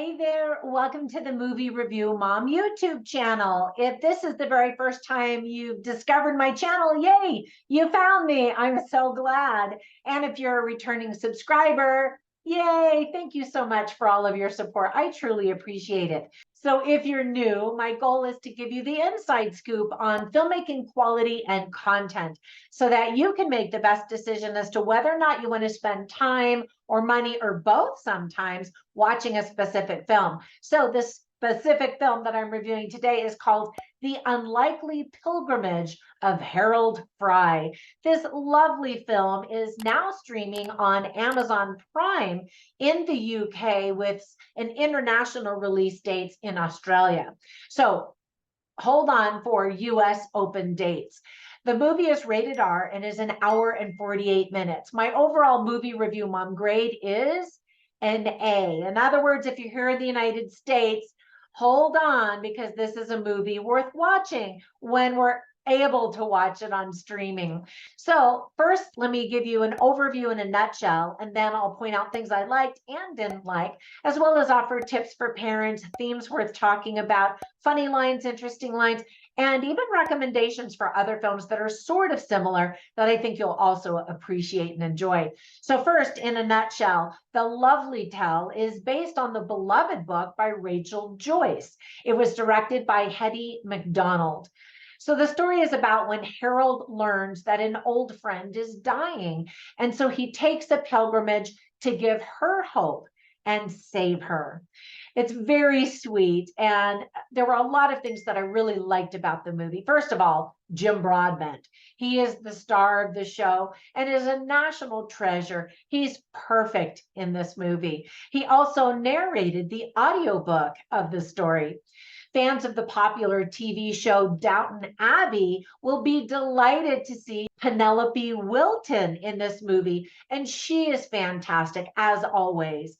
Hey there, welcome to the Movie Review Mom YouTube channel. If this is the very first time you've discovered my channel, yay, you found me. I'm so glad. And if you're a returning subscriber, yay, thank you so much for all of your support. I truly appreciate it. So if you're new, my goal is to give you the inside scoop on filmmaking quality and content so that you can make the best decision as to whether or not you want to spend time or money or both sometimes watching a specific film. So this specific film that I'm reviewing today is called The Unlikely Pilgrimage of Harold Fry. This lovely film is now streaming on Amazon Prime in the UK with an international release dates in Australia. So hold on for US open dates. The movie is rated R and is an hour and 48 minutes. My overall movie review mom grade is an A. In other words, if you're here in the United States, hold on because this is a movie worth watching when we're able to watch it on streaming. So first, let me give you an overview in a nutshell, and then I'll point out things I liked and didn't like, as well as offer tips for parents, themes worth talking about, funny lines, interesting lines, and even recommendations for other films that are sort of similar that I think you'll also appreciate and enjoy. So first, in a nutshell, The Lovely Tale is based on the beloved book by Rachel Joyce. It was directed by Hetty MacDonald. So the story is about when Harold learns that an old friend is dying. And so he takes a pilgrimage to give her hope and save her. It's very sweet. And there were a lot of things that I really liked about the movie. First of all, Jim Broadbent. He is the star of the show and is a national treasure. He's perfect in this movie. He also narrated the audiobook of the story. Fans of the popular TV show Downton Abbey will be delighted to see Penelope Wilton in this movie, and she is fantastic as always.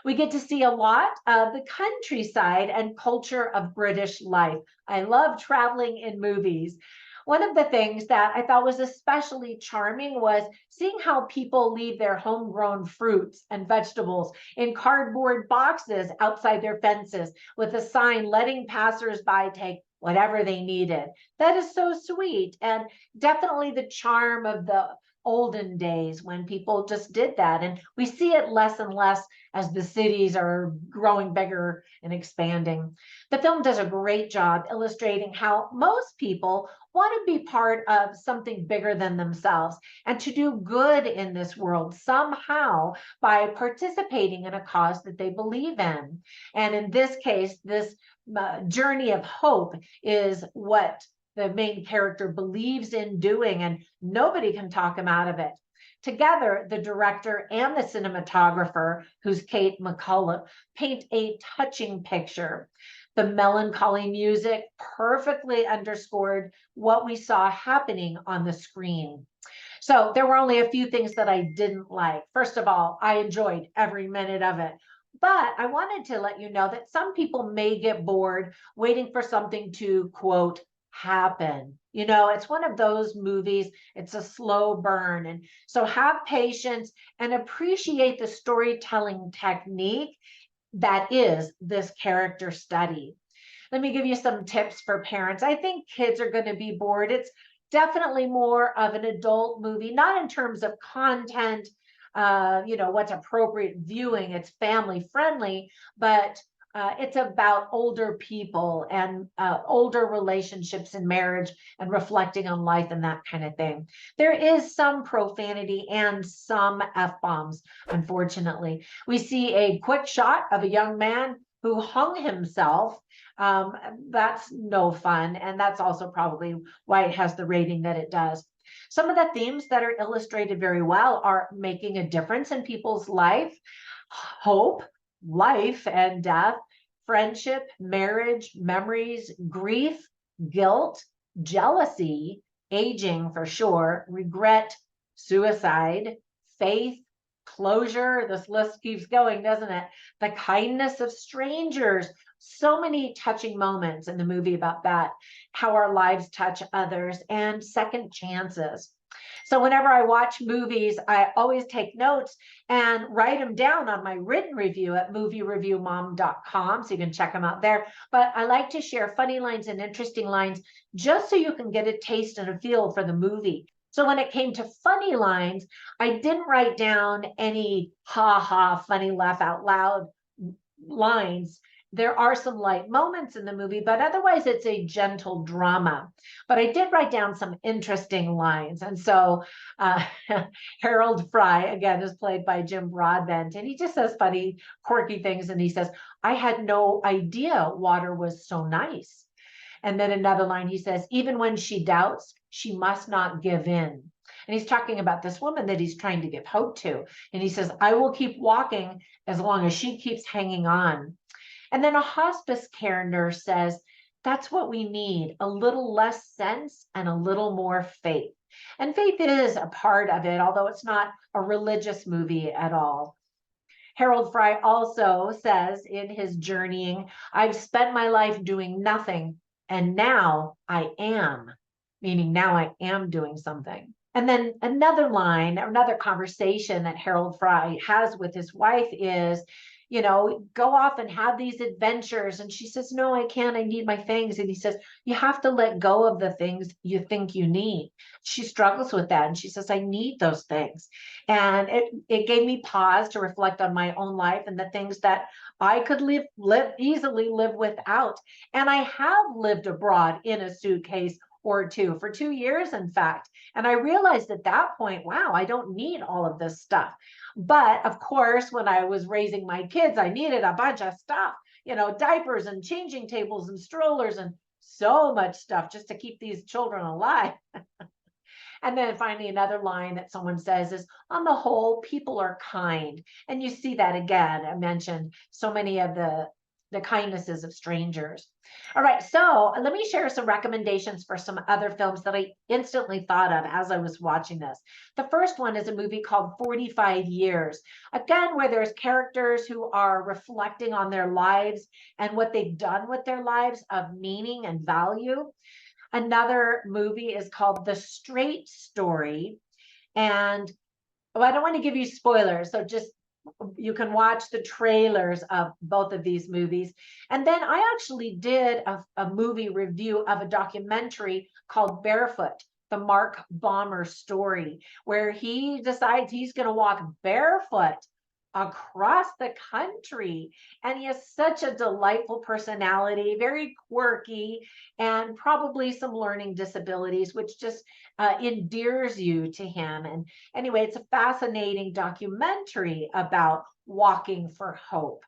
We get to see a lot of the countryside and culture of British life. I love traveling in movies. One of the things that I thought was especially charming was seeing how people leave their homegrown fruits and vegetables in cardboard boxes outside their fences with a sign letting passersby take whatever they needed. That is so sweet and definitely the charm of the olden days when people just did that. And we see it less and less as the cities are growing bigger and expanding. The film does a great job illustrating how most people want to be part of something bigger than themselves and to do good in this world somehow by participating in a cause that they believe in. And in this case, this journey of hope is what the main character believes in doing, and nobody can talk him out of it. Together, the director and the cinematographer, who's Kate McCullough, paint a touching picture. The melancholy music perfectly underscored what we saw happening on the screen. So there were only a few things that I didn't like. First of all, I enjoyed every minute of it. But I wanted to let you know that some people may get bored waiting for something to, quote, happen. You know, it's one of those movies, it's a slow burn. And so have patience and appreciate the storytelling technique that is this character study. Let me give you some tips for parents. I think kids are going to be bored. It's definitely more of an adult movie, not in terms of content, what's appropriate viewing. It's family friendly, but it's about older people and older relationships in marriage and reflecting on life and that kind of thing. There is some profanity and some F-bombs, unfortunately. We see a quick shot of a young man who hung himself. That's no fun. And that's also probably why it has the rating that it does. Some of the themes that are illustrated very well are making a difference in people's life, hope, life and death, friendship, marriage, memories, grief, guilt, jealousy, aging for sure, regret, suicide, faith, closure. This list keeps going, doesn't it? The kindness of strangers. So many touching moments in the movie about that, how our lives touch others, and second chances. So whenever I watch movies, I always take notes and write them down on my written review at moviereviewmom.com. So you can check them out there. But I like to share funny lines and interesting lines just so you can get a taste and a feel for the movie. So when it came to funny lines, I didn't write down any ha ha, funny laugh out loud lines. There are some light moments in the movie, but otherwise it's a gentle drama. But I did write down some interesting lines. And so Harold Fry, again, is played by Jim Broadbent, and he just says funny, quirky things. And he says, I had no idea water was so nice. And then another line, he says, even when she doubts, she must not give in. And he's talking about this woman that he's trying to give hope to. And he says, I will keep walking as long as she keeps hanging on. And then a hospice care nurse says, that's what we need, a little less sense and a little more faith. And faith is a part of it, although it's not a religious movie at all. Harold Fry also says in his journeying, I've spent my life doing nothing, and now I am, meaning now I am doing something. And then another line, another conversation that Harold Fry has with his wife is, go off and have these adventures. And she says, no, I can't. I need my things. And he says, you have to let go of the things you think you need. She struggles with that. And she says, I need those things. And it gave me pause to reflect on my own life and the things that I could easily live without. And I have lived abroad in a suitcase or two for 2 years, in fact. And I realized at that point, wow, I don't need all of this stuff. But of course, when I was raising my kids, I needed a bunch of stuff, diapers and changing tables and strollers and so much stuff just to keep these children alive. And then finally, another line that someone says is, on the whole, people are kind. And you see that again. I mentioned so many of the kindnesses of strangers. All right, so let me share some recommendations for some other films that I instantly thought of as I was watching this. The first one is a movie called 45 Years. Again, where there's characters who are reflecting on their lives and what they've done with their lives of meaning and value. Another movie is called The Straight Story. And I don't want to give you spoilers, so just you can watch the trailers of both of these movies. And then I actually did a movie review of a documentary called Barefoot, the Mark Balmer story, where he decides he's going to walk barefoot across the country. And he has such a delightful personality, very quirky, and probably some learning disabilities, which just endears you to him. And anyway, it's a fascinating documentary about walking for hope.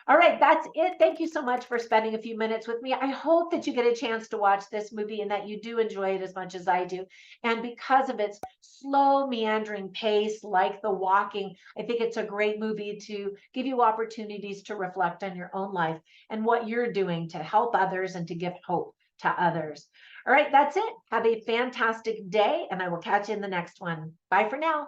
All right, that's it. Thank you so much for spending a few minutes with me. I hope that you get a chance to watch this movie and that you do enjoy it as much as I do. And because of its slow, meandering pace, like The Walking, I think it's a great movie to give you opportunities to reflect on your own life and what you're doing to help others and to give hope to others. All right, that's it. Have a fantastic day, and I will catch you in the next one. Bye for now.